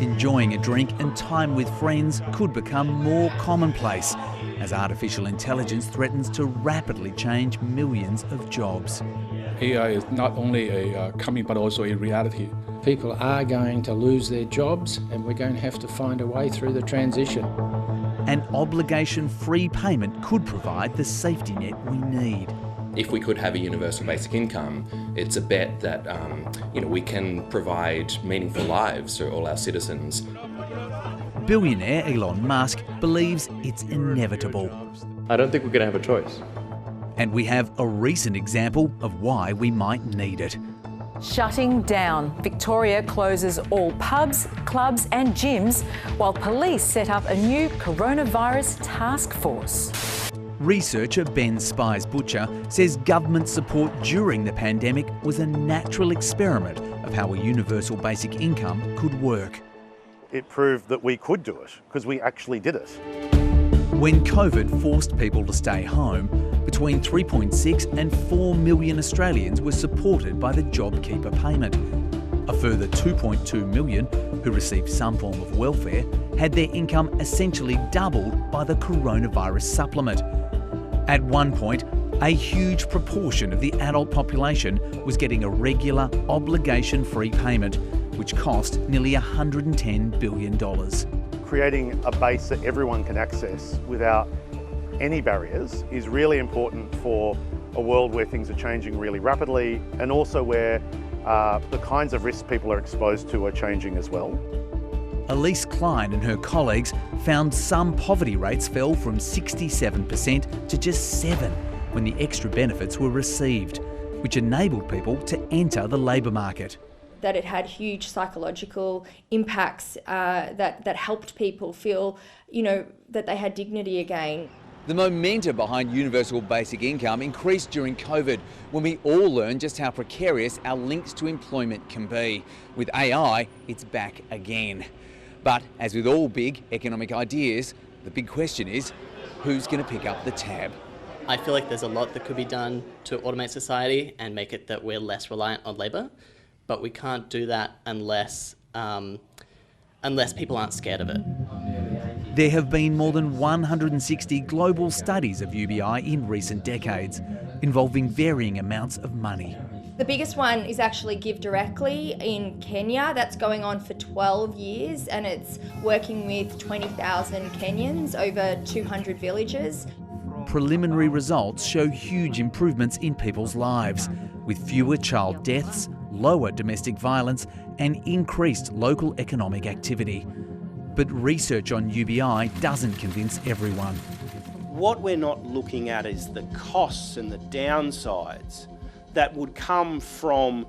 Enjoying a drink and time with friends could become more commonplace as artificial intelligence threatens to rapidly change millions of jobs. AI is not only a coming but also a reality. People are going to lose their jobs and we're going to have to find a way through the transition. An obligation-free payment could provide the safety net we need. If we could have a universal basic income, it's a bet that we can provide meaningful lives for all our citizens. Billionaire Elon Musk believes it's inevitable. I don't think we're going to have a choice. And we have a recent example of why we might need it. Shutting down. Victoria closes all pubs, clubs and gyms while police set up a new coronavirus task force. Researcher Ben Spies-Butcher says government support during the pandemic was a natural experiment of how a universal basic income could work. It proved that we could do it because we actually did it. When COVID forced people to stay home, between 3.6 and 4 million Australians were supported by the JobKeeper payment. A further 2.2 million, who received some form of welfare, had their income essentially doubled by the coronavirus supplement. At one point, a huge proportion of the adult population was getting a regular, obligation-free payment, which cost nearly $110 billion. Creating a base that everyone can access without any barriers is really important for a world where things are changing really rapidly and also where the kinds of risks people are exposed to are changing as well. Elise Klein and her colleagues found some poverty rates fell from 67% to just 7% when the extra benefits were received, which enabled people to enter the labour market. That it had huge psychological impacts that helped people feel, that they had dignity again. The momentum behind universal basic income increased during COVID when we all learned just how precarious our links to employment can be. With AI, it's back again. But as with all big economic ideas, the big question is, who's going to pick up the tab? I feel like there's a lot that could be done to automate society and make it that we're less reliant on labour, but we can't do that unless people aren't scared of it. There have been more than 160 global studies of UBI in recent decades, involving varying amounts of money. The biggest one is actually Give Directly in Kenya. That's going on for 12 years and it's working with 20,000 Kenyans over 200 villages. Preliminary results show huge improvements in people's lives, with fewer child deaths, lower domestic violence and increased local economic activity. But research on UBI doesn't convince everyone. What we're not looking at is the costs and the downsides that would come from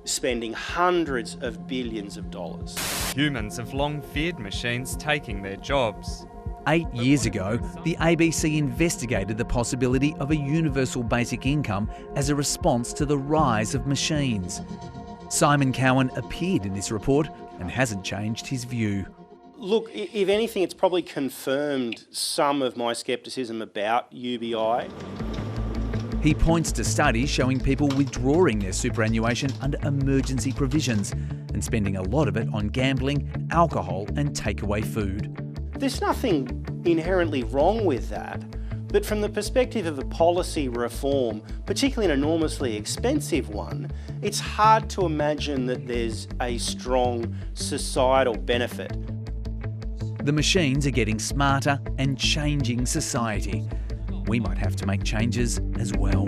spending hundreds of billions of dollars. Humans have long feared machines taking their jobs. 8 years ago, the ABC investigated the possibility of a universal basic income as a response to the rise of machines. Simon Cowan appeared in this report and hasn't changed his view. Look, if anything, it's probably confirmed some of my scepticism about UBI. He points to studies showing people withdrawing their superannuation under emergency provisions and spending a lot of it on gambling, alcohol and takeaway food. There's nothing inherently wrong with that, but from the perspective of a policy reform, particularly an enormously expensive one, it's hard to imagine that there's a strong societal benefit. The machines are getting smarter and changing society. We might have to make changes as well.